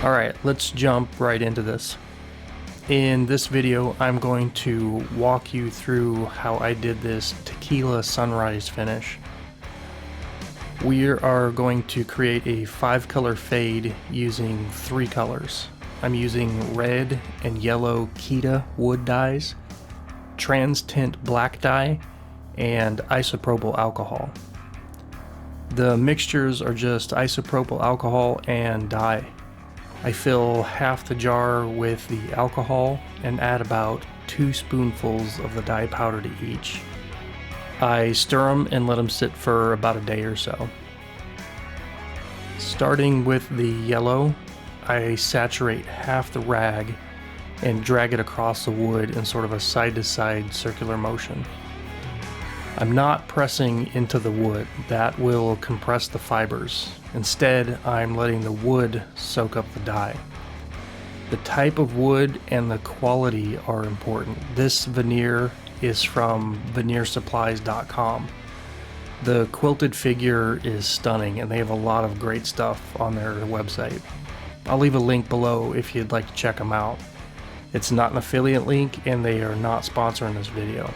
Alright, let's jump right into this. In this video, I'm going to walk you through how I did this Tequila Sunrise finish. We are going to create a 5-color fade using 3 colors. I'm using red and yellow Keda Wood Dyes, Transtint black dye, and isopropyl alcohol. The mixtures are just isopropyl alcohol and dye. I fill half the jar with the alcohol and add about 2 spoonfuls of the dye powder to each. I stir them and let them sit for about a day or so. Starting with the yellow, I saturate half the rag and drag it across the wood in sort of a side-to-side circular motion. I'm not pressing into the wood, that will compress the fibers. Instead, I'm letting the wood soak up the dye. The type of wood and the quality are important. This veneer is from veneersupplies.com. The quilted figure is stunning and they have a lot of great stuff on their website. I'll leave a link below if you'd like to check them out. It's not an affiliate link and they are not sponsoring this video.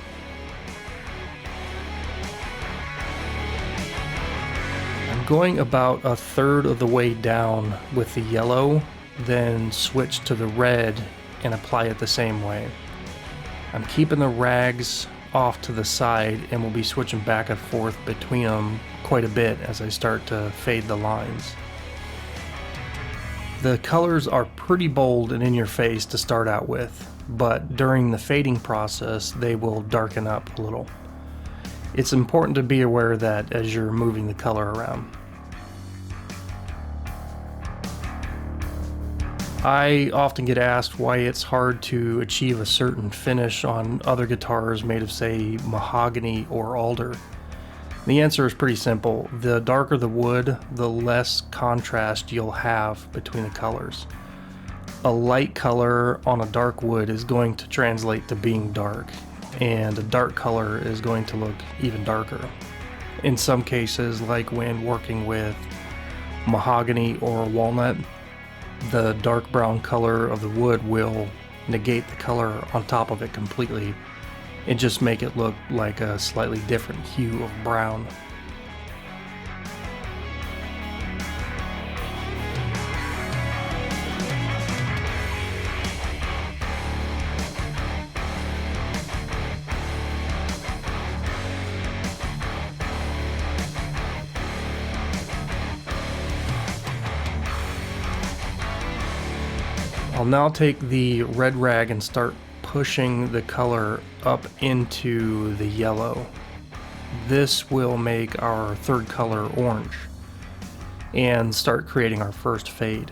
I'm going about a third of the way down with the yellow, then switch to the red and apply it the same way. I'm keeping the rags off to the side and will be switching back and forth between them quite a bit as I start to fade the lines. The colors are pretty bold and in your face to start out with, but during the fading process they will darken up a little. It's important to be aware of that as you're moving the color around. I often get asked why it's hard to achieve a certain finish on other guitars made of, say, mahogany or alder. The answer is pretty simple. The darker the wood, the less contrast you'll have between the colors. A light color on a dark wood is going to translate to being dark, and a dark color is going to look even darker. In some cases, like when working with mahogany or walnut, the dark brown color of the wood will negate the color on top of it completely and just make it look like a slightly different hue of brown. I'll now take the red rag and start pushing the color up into the yellow. This will make our third color orange and start creating our first fade.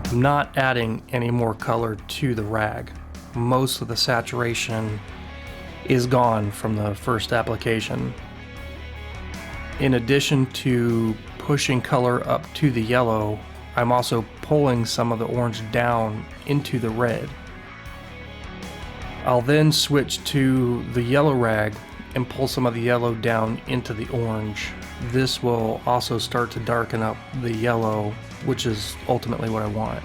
I'm not adding any more color to the rag. Most of the saturation is gone from the first application. In addition to pushing color up to the yellow, I'm also pulling some of the orange down into the red. I'll then switch to the yellow rag and pull some of the yellow down into the orange. This will also start to darken up the yellow, which is ultimately what I want.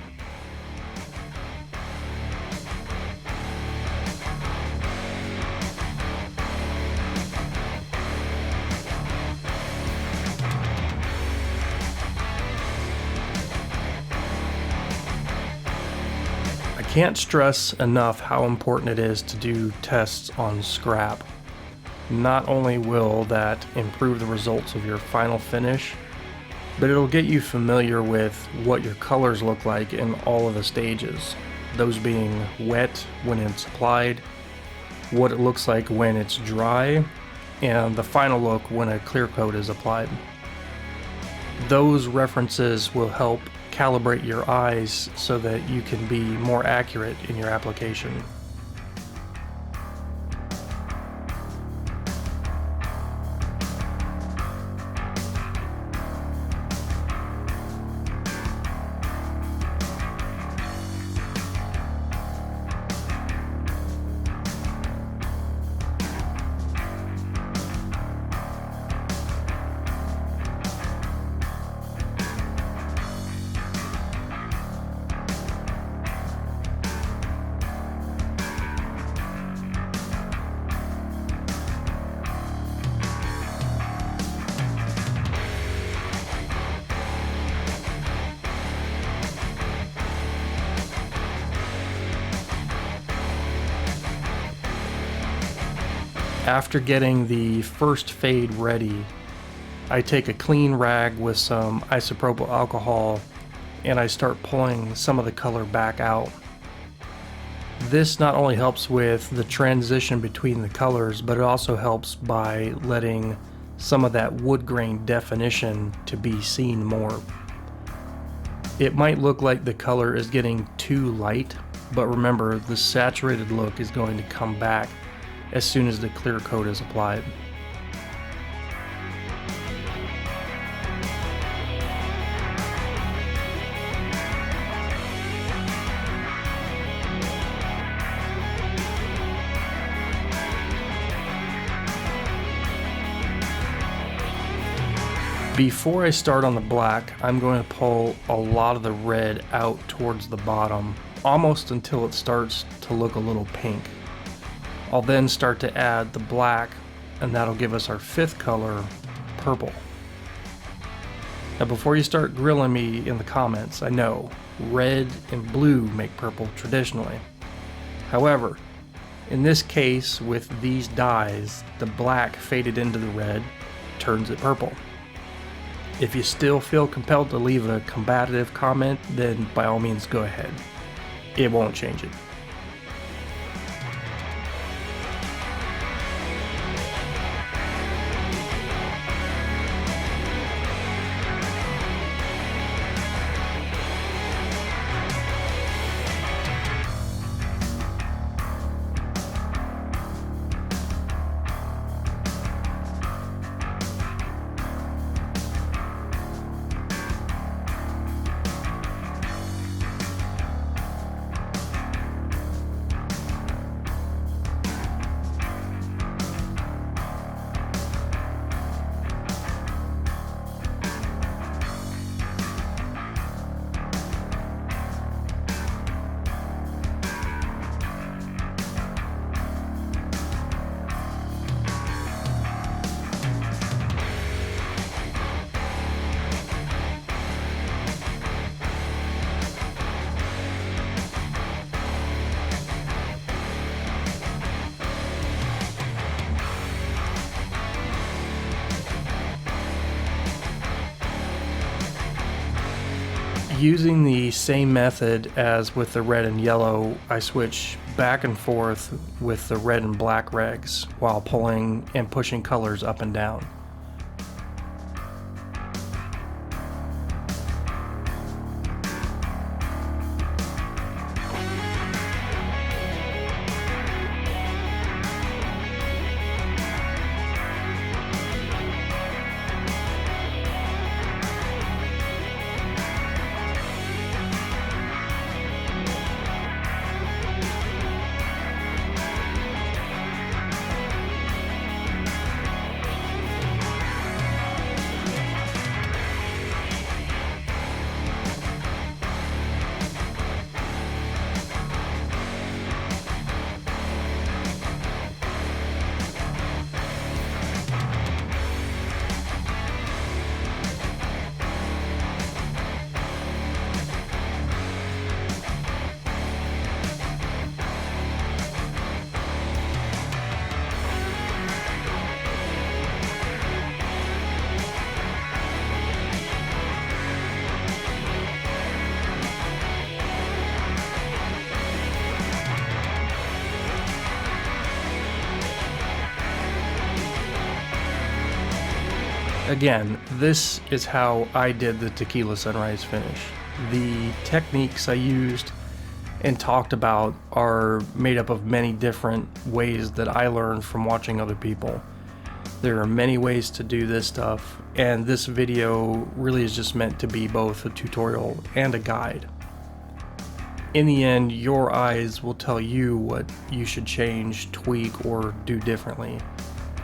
Can't stress enough how important it is to do tests on scrap. Not only will that improve the results of your final finish, but it'll get you familiar with what your colors look like in all of the stages. Those being wet when it's applied, what it looks like when it's dry, and the final look when a clear coat is applied. Those references will help calibrate your eyes so that you can be more accurate in your application. After getting the first fade ready, I take a clean rag with some isopropyl alcohol and I start pulling some of the color back out. This not only helps with the transition between the colors, but it also helps by letting some of that wood grain definition to be seen more. It might look like the color is getting too light, but remember, the saturated look is going to come back as soon as the clear coat is applied. Before I start on the black, I'm going to pull a lot of the red out towards the bottom, almost until it starts to look a little pink. I'll then start to add the black, and that'll give us our fifth color, purple. Now before you start grilling me in the comments, I know red and blue make purple traditionally. However, in this case with these dyes, the black faded into the red turns it purple. If you still feel compelled to leave a combative comment, then by all means go ahead. It won't change it. Using the same method as with the red and yellow, I switch back and forth with the red and black regs while pulling and pushing colors up and down. Again, this is how I did the Tequila Sunrise finish. The techniques I used and talked about are made up of many different ways that I learned from watching other people. There are many ways to do this stuff, and this video really is just meant to be both a tutorial and a guide. In the end, your eyes will tell you what you should change, tweak, or do differently.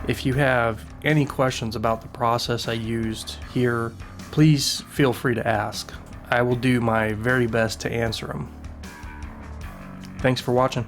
If you have any questions about the process I used here, please feel free to ask. I will do my very best to answer them. Thanks for watching.